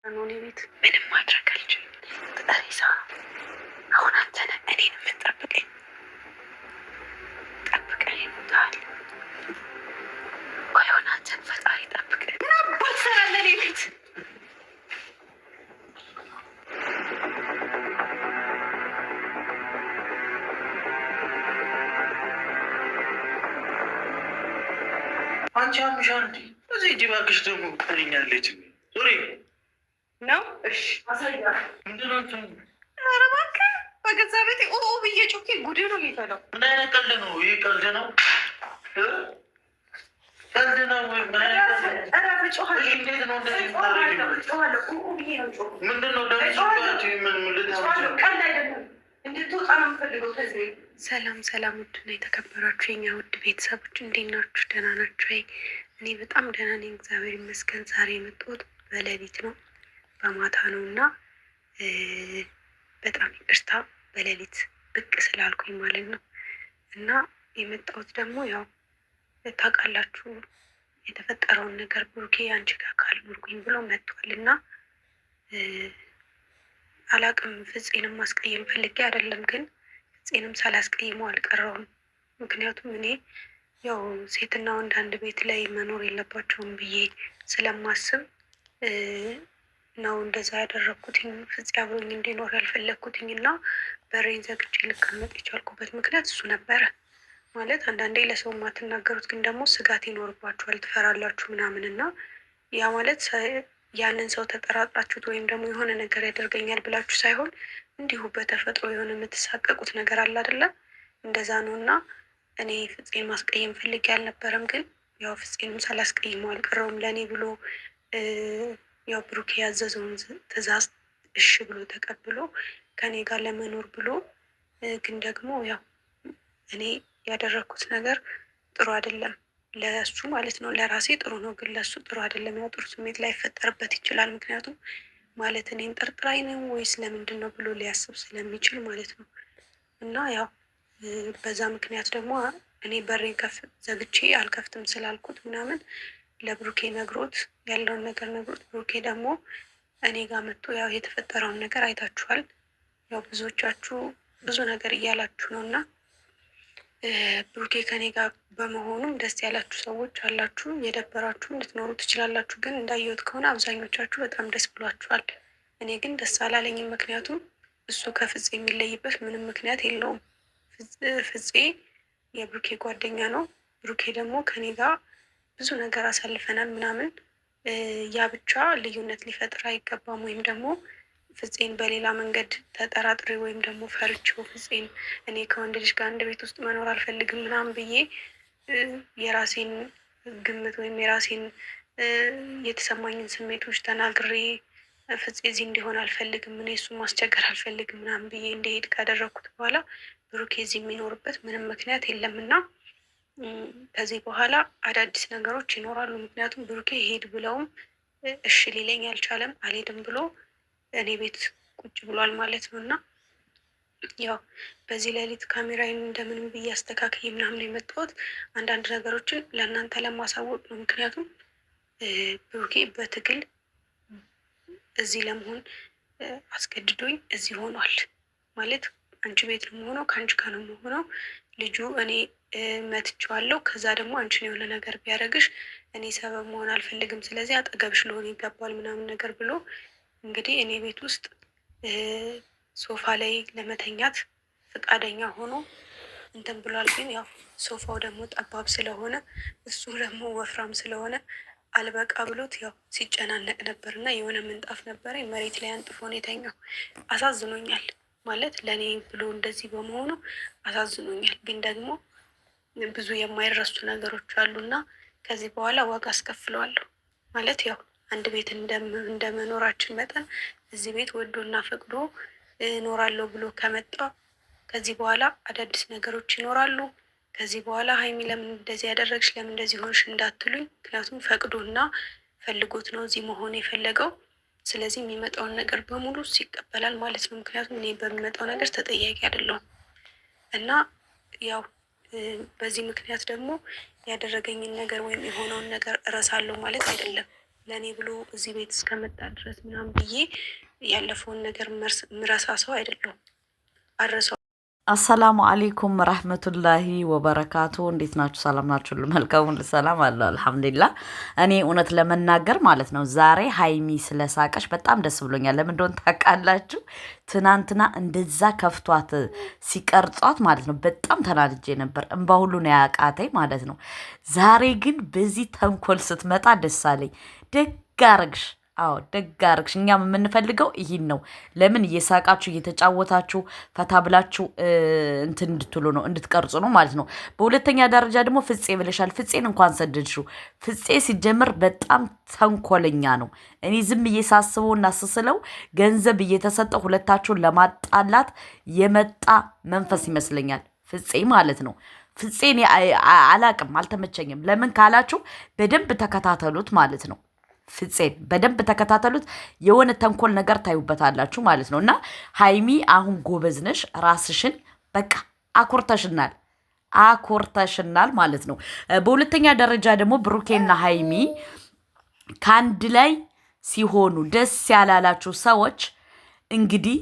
ኖኔ ቤት ምንም ማድረግ አልችልም። ጠሪሳ አሁን አንተ ነህ እኔን የምትጠብቀኝ። ጠብቀኝ ይሞታል። ቆይ አሁን አንተን ፈጣሪ ጠብቀኝ። ምን አባት ትሰራለህ እኔ ቤት? አንቺ አምሻ እንዲ እዚህ እጅ እባክሽ ደግሞ ትተኛለች ሶሪ ነው። እሺ አሳያ ምንድነው? ኧረ እባክህ በገዛ ቤቴ ብዬ ጮኬ ጉዴ ነው የሚፈለው። ምን አይነት ቀልድ ነው ይህ? ቀልድ ነው ቀልድ ነው ወይ? ምን አይነት እንዴት ነው እንደዚህ ምንድን ነው ቀልድ አይደለም። እንድትወጣ ነው የምፈልገው ከዚህ። ሰላም ሰላም፣ ውድና የተከበራችሁ የኛ ውድ ቤተሰቦች እንዴት ናችሁ? ደህና ናችሁ ወይ? እኔ በጣም ደህና ነኝ፣ እግዚአብሔር ይመስገን። ዛሬ የመጣሁት በሌሊት ነው በማታ ነው እና በጣም ይቅርታ በሌሊት ብቅ ስላልኩኝ ማለት ነው። እና የመጣሁት ደግሞ ያው ታውቃላችሁ የተፈጠረውን ነገር ብሩኬ አንቺ ጋር ካልኖርኩኝ ብሎ መጥቷል እና አላቅም። ፍፄንም ማስቀየም ፈልጌ አይደለም፣ ግን ፍፄንም ሳላስቀይመው አልቀረውም። ምክንያቱም እኔ ያው ሴትና ወንድ አንድ ቤት ላይ መኖር የለባቸውም ብዬ ስለማስብ ነው እንደዛ ያደረግኩትኝ። ፍፄ አብሮኝ እንዲኖር ያልፈለግኩትኝ እና በሬን ዘግቼ ልቀመጥ የቻልኩበት ምክንያት እሱ ነበረ። ማለት አንዳንዴ ለሰው የማትናገሩት ግን ደግሞ ስጋት ይኖርባችኋል፣ ትፈራላችሁ ምናምን እና ያ ማለት ያንን ሰው ተጠራጥራችሁት ወይም ደግሞ የሆነ ነገር ያደርገኛል ብላችሁ ሳይሆን እንዲሁ በተፈጥሮ የሆነ የምትሳቀቁት ነገር አለ አይደለም? እንደዛ ነው እና እኔ ፍፄን ማስቀየም ፈልጌ አልነበረም፣ ግን ያው ፍፄንም ሳላስቀይመው አልቀረውም። ለእኔ ብሎ ያው ብሩኬ ያዘዘውን ትዕዛዝ እሺ ብሎ ተቀብሎ ከኔ ጋር ለመኖር ብሎ ግን ደግሞ ያው እኔ ያደረግኩት ነገር ጥሩ አይደለም። ለእሱ ማለት ነው፣ ለራሴ ጥሩ ነው፣ ግን ለእሱ ጥሩ አይደለም። ያው ጥሩ ስሜት ላይፈጠርበት ይችላል። ምክንያቱም ማለት እኔን ጠርጥራኝ ነው ወይስ ለምንድን ነው ብሎ ሊያስብ ስለሚችል ማለት ነው። እና ያው በዛ ምክንያት ደግሞ እኔ በሬን ዘግቼ አልከፍትም ስላልኩት ምናምን ለብሩኬ ነግሮት ያለውን ነገር ነግሮት፣ ብሩኬ ደግሞ እኔ ጋር መጥቶ ያው የተፈጠረውን ነገር አይታችኋል። ያው ብዙዎቻችሁ ብዙ ነገር እያላችሁ ነው እና ብሩኬ ከኔ ጋር በመሆኑም ደስ ያላችሁ ሰዎች አላችሁ፣ የደበራችሁ እንድትኖሩ ትችላላችሁ። ግን እንዳየሁት ከሆነ አብዛኞቻችሁ በጣም ደስ ብሏችኋል። እኔ ግን ደስ አላለኝም። ምክንያቱም እሱ ከፍፄ የሚለይበት ምንም ምክንያት የለውም። ፍፄ የብሩኬ ጓደኛ ነው። ብሩኬ ደግሞ ከኔ ጋር ብዙ ነገር አሳልፈናል ምናምን። ያ ብቻ ልዩነት ሊፈጥር አይገባም። ወይም ደግሞ ፍፄን በሌላ መንገድ ተጠራጥሬ ወይም ደግሞ ፈርቼው ፍፄን እኔ ከወንድ ልጅ ጋር አንድ ቤት ውስጥ መኖር አልፈልግም ምናምን ብዬ የራሴን ግምት ወይም የራሴን የተሰማኝን ስሜቶች ተናግሬ ፍፄ እዚህ እንዲሆን አልፈልግም፣ እኔ እሱ ማስቸገር አልፈልግም ምናምን ብዬ እንደሄድ ካደረግኩት በኋላ ብሩኬ እዚህ የሚኖርበት ምንም ምክንያት የለም እና ከዚህ በኋላ አዳዲስ ነገሮች ይኖራሉ። ምክንያቱም ብሩኬ ሄድ ብለውም እሺ ሊለኝ አልቻለም። አልሄድም ብሎ እኔ ቤት ቁጭ ብሏል ማለት ነው እና ያው በዚህ ሌሊት ካሜራዬን እንደምንም ብዬ አስተካክዬ ምናምን የመጣሁት አንዳንድ ነገሮችን ለእናንተ ለማሳወቅ ነው። ምክንያቱም ብሩኬ በትግል እዚህ ለመሆን አስገድዶኝ እዚህ ሆኗል ማለት አንቺ ቤት ነው የምሆነው፣ ከአንቺ ጋር ነው የምሆነው። ልጁ እኔ መትቼዋለሁ። ከዛ ደግሞ አንቺን የሆነ ነገር ቢያደርግሽ እኔ ሰበብ መሆን አልፈልግም፣ ስለዚህ አጠገብሽ ልሆን ይገባል ምናምን ነገር ብሎ እንግዲህ እኔ ቤት ውስጥ ሶፋ ላይ ለመተኛት ፈቃደኛ ሆኖ እንትን ብሏል። ግን ያው ሶፋው ደግሞ ጠባብ ስለሆነ እሱ ደግሞ ወፍራም ስለሆነ አልበቃ ብሎት ያው ሲጨናነቅ ነበር እና የሆነ ምንጣፍ ነበረ መሬት ላይ አንጥፎ ነው የተኛው። አሳዝኖኛል ማለት ለእኔ ብሎ እንደዚህ በመሆኑ አሳዝኖኛል። ግን ደግሞ ብዙ የማይረሱ ነገሮች አሉና ከዚህ በኋላ ዋጋ አስከፍለዋለሁ። ማለት ያው አንድ ቤት እንደመኖራችን መጠን እዚህ ቤት ወዶና ፈቅዶ እኖራለሁ ብሎ ከመጣ ከዚህ በኋላ አዳዲስ ነገሮች ይኖራሉ። ከዚህ በኋላ ሀይሚ ለምን እንደዚህ ያደረግሽ፣ ለምን እንደዚህ ሆንሽ እንዳትሉኝ። ምክንያቱም ፈቅዶና ፈልጎት ነው እዚህ መሆን የፈለገው። ስለዚህ የሚመጣውን ነገር በሙሉ ይቀበላል ማለት ነው። ምክንያቱም እኔ በሚመጣው ነገር ተጠያቂ አይደለሁም እና ያው በዚህ ምክንያት ደግሞ ያደረገኝን ነገር ወይም የሆነውን ነገር እረሳለሁ ማለት አይደለም። ለእኔ ብሎ እዚህ ቤት እስከመጣ ድረስ ምናምን ብዬ ያለፈውን ነገር ምረሳ ሰው አይደለሁም። አረሰው። አሰላሙ አሌይኩም ረህመቱላሂ ወበረካቱ። እንዴት ናችሁ? ሰላም ናችሁ? ሁሉ መልካም ሁሉ ሰላም አለ አልሐምዱሊላህ። እኔ እውነት ለመናገር ማለት ነው ዛሬ ሀይሚ ስለሳቀሽ በጣም ደስ ብሎኛል። ለምን እንደሆነ ታውቃላችሁ? ትናንትና እንደዛ ከፍቷት ሲቀርጿት ማለት ነው በጣም ተናድጄ ነበር። እንባ ሁሉ ነው ያቃተኝ ማለት ነው። ዛሬ ግን በዚህ ተንኮል ስትመጣ ደስ አለኝ። ደግ አረግሽ። አዎ ደግ አደረግሽ። እኛም የምንፈልገው ይህን ነው። ለምን እየሳቃችሁ እየተጫወታችሁ ፈታ ብላችሁ እንትን እንድትሉ ነው እንድትቀርጹ ነው ማለት ነው። በሁለተኛ ደረጃ ደግሞ ፍፄ ብለሻል። ፍፄን እንኳን ሰደድሽው። ፍፄ ሲጀምር በጣም ተንኮለኛ ነው። እኔ ዝም እየሳስበው እና ስስለው ገንዘብ እየተሰጠው ሁለታችሁን ለማጣላት የመጣ መንፈስ ይመስለኛል ፍፄ ማለት ነው። ፍፄን አላቅም፣ አልተመቸኝም። ለምን ካላችሁ በደንብ ተከታተሉት ማለት ነው። ፍፄን በደንብ ተከታተሉት። የሆነ ተንኮል ነገር ታዩበታላችሁ ማለት ነው። እና ሀይሚ አሁን ጎበዝ ነሽ፣ ራስሽን በቃ አኮርተሽናል ማለት ነው። በሁለተኛ ደረጃ ደግሞ ብሩኬና ሀይሚ ከአንድ ላይ ሲሆኑ ደስ ያላላችሁ ሰዎች እንግዲህ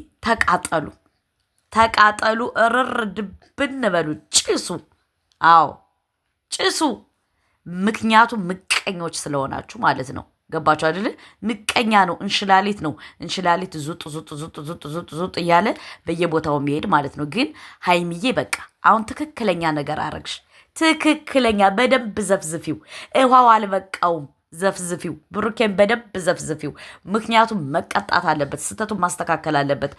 ተቃጠሉ፣ እርር ድብን በሉ፣ ጭሱ። አዎ ጭሱ። ምክንያቱም ምቀኞች ስለሆናችሁ ማለት ነው። ገባችሁ አይደለ? ምቀኛ ነው፣ እንሽላሊት ነው። እንሽላሊት ዙጥ እያለ በየቦታው የሚሄድ ማለት ነው። ግን ሀይሚዬ በቃ አሁን ትክክለኛ ነገር አረግሽ። ትክክለኛ በደንብ ዘፍዝፊው። ውሃው አልበቃውም፣ ዘፍዝፊው። ብሩኬን በደንብ ዘፍዝፊው። ምክንያቱም መቀጣት አለበት፣ ስህተቱን ማስተካከል አለበት።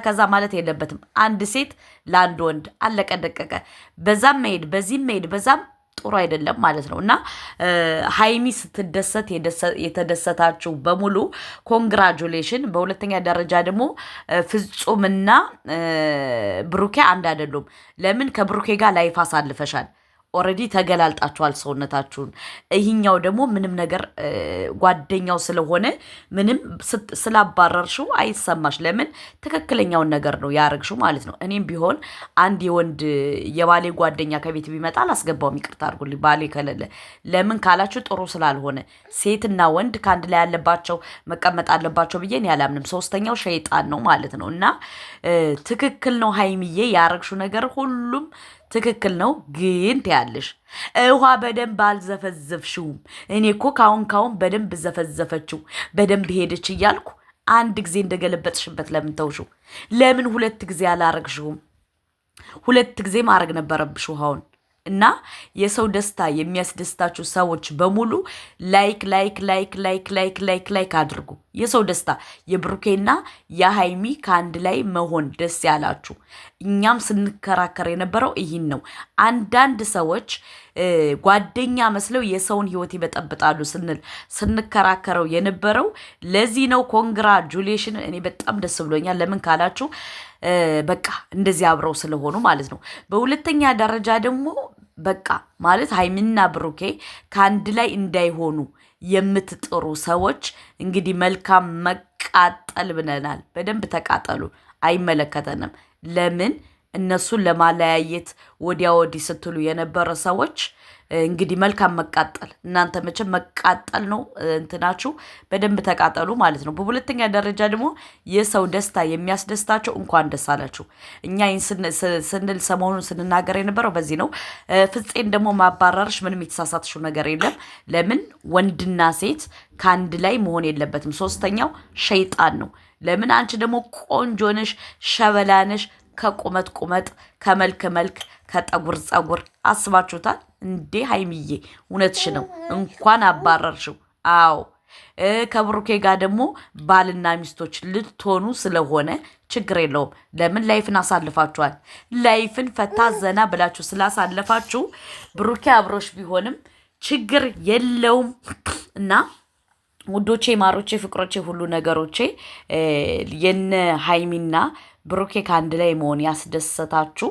ከዛ ማለት የለበትም። አንድ ሴት ለአንድ ወንድ አለቀ ደቀቀ። በዛም መሄድ በዚህም መሄድ በዛም ጥሩ አይደለም ማለት ነው። እና ሀይሚ ስትደሰት የተደሰታችሁ በሙሉ ኮንግራጁሌሽን። በሁለተኛ ደረጃ ደግሞ ፍጹምና ብሩኬ አንድ አይደሉም። ለምን? ከብሩኬ ጋር ላይፍ አሳልፈሻል። ኦልሬዲ ተገላልጣችኋል ሰውነታችሁን። ይህኛው ደግሞ ምንም ነገር ጓደኛው ስለሆነ ምንም ስላባረርሽው አይሰማሽ። ለምን? ትክክለኛውን ነገር ነው ያረግሽው ማለት ነው። እኔም ቢሆን አንድ የባሌ ጓደኛ ከቤት ቢመጣ አላስገባውም፣ ይቅርታ አድርጉልኝ፣ ባሌ ከሌለ። ለምን ካላችሁ ጥሩ ስላልሆነ። ሴትና ወንድ ከአንድ ላይ ያለባቸው መቀመጥ አለባቸው ብዬ ያላምንም። ሶስተኛው ሸይጣን ነው ማለት ነው። እና ትክክል ነው ሀይሚዬ፣ ያረግሽው ነገር ሁሉም ትክክል ነው። ግን ትያለሽ ውሃ በደንብ አልዘፈዘፍሽውም። እኔ እኮ ካሁን በደንብ ዘፈዘፈችው፣ በደንብ ሄደች እያልኩ አንድ ጊዜ እንደገለበጥሽበት ለምን ተውሽው? ለምን ሁለት ጊዜ አላረግሽውም? ሁለት ጊዜ ማድረግ ነበረብሽ ውሃውን። እና የሰው ደስታ የሚያስደስታችሁ ሰዎች በሙሉ ላይክ አድርጉ። የሰው ደስታ የብሩኬና የሀይሚ ከአንድ ላይ መሆን ደስ ያላችሁ። እኛም ስንከራከር የነበረው ይህን ነው። አንዳንድ ሰዎች ጓደኛ መስለው የሰውን ሕይወት ይበጠብጣሉ ስንከራከረው የነበረው ለዚህ ነው። ኮንግራጁሌሽን። እኔ በጣም ደስ ብሎኛል። ለምን ካላችሁ በቃ እንደዚህ አብረው ስለሆኑ ማለት ነው። በሁለተኛ ደረጃ ደግሞ በቃ ማለት ሀይሚና ብሩኬ ከአንድ ላይ እንዳይሆኑ የምትጥሩ ሰዎች እንግዲህ መልካም መቃጠል ብለናል። በደንብ ተቃጠሉ፣ አይመለከተንም። ለምን? እነሱን ለማለያየት ወዲያ ወዲህ ስትሉ የነበረ ሰዎች እንግዲህ መልካም መቃጠል። እናንተ መቼም መቃጠል ነው እንትናችሁ፣ በደንብ ተቃጠሉ ማለት ነው። በሁለተኛ ደረጃ ደግሞ የሰው ደስታ የሚያስደስታቸው እንኳን ደስ አላችሁ። እኛ ስንል ሰሞኑን ስንናገር የነበረው በዚህ ነው። ፍፄን ደግሞ ማባረርሽ ምንም የተሳሳትሽው ነገር የለም። ለምን? ወንድና ሴት ከአንድ ላይ መሆን የለበትም። ሶስተኛው ሸይጣን ነው። ለምን? አንቺ ደግሞ ቆንጆ ነሽ፣ ሸበላ ነሽ፣ ከቁመት ቁመት፣ ከመልክ መልክ፣ ከጠጉር ጸጉር። አስባችሁታል እንዴ? ሀይሚዬ እውነትሽ ነው። እንኳን አባረርሽው። አዎ ከብሩኬ ጋር ደግሞ ባልና ሚስቶች ልትሆኑ ስለሆነ ችግር የለውም። ለምን? ላይፍን አሳልፋችኋል። ላይፍን ፈታ ዘና ብላችሁ ስላሳለፋችሁ ብሩኬ አብሮሽ ቢሆንም ችግር የለውም። እና ውዶቼ፣ ማሮቼ፣ ፍቅሮቼ፣ ሁሉ ነገሮቼ የነ ሀይሚና ብሩኬ ከአንድ ላይ መሆን ያስደሰታችሁ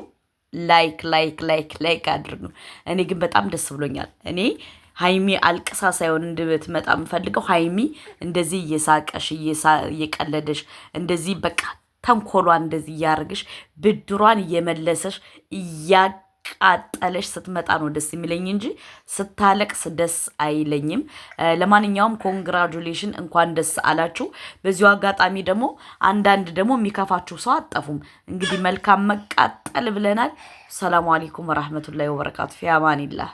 ላይክ አድርጉ። እኔ ግን በጣም ደስ ብሎኛል። እኔ ሀይሚ አልቅሳ ሳይሆን እንድትመጣ የምፈልገው ሀይሚ እንደዚህ እየሳቀሽ እየቀለደሽ እንደዚህ በቃ ተንኮሏን እንደዚህ እያደረግሽ ብድሯን እየመለሰሽ እያቃጠለች ስትመጣ ነው ደስ የሚለኝ እንጂ ስታለቅስ ደስ አይለኝም። ለማንኛውም ኮንግራጁሌሽን፣ እንኳን ደስ አላችሁ። በዚሁ አጋጣሚ ደግሞ አንዳንድ ደግሞ የሚከፋችሁ ሰው አጠፉም። እንግዲህ መልካም መቃጠል ብለናል። ሰላሙ አለይኩም ወራህመቱላሂ ወበረካቱ። ፊ አማኒላህ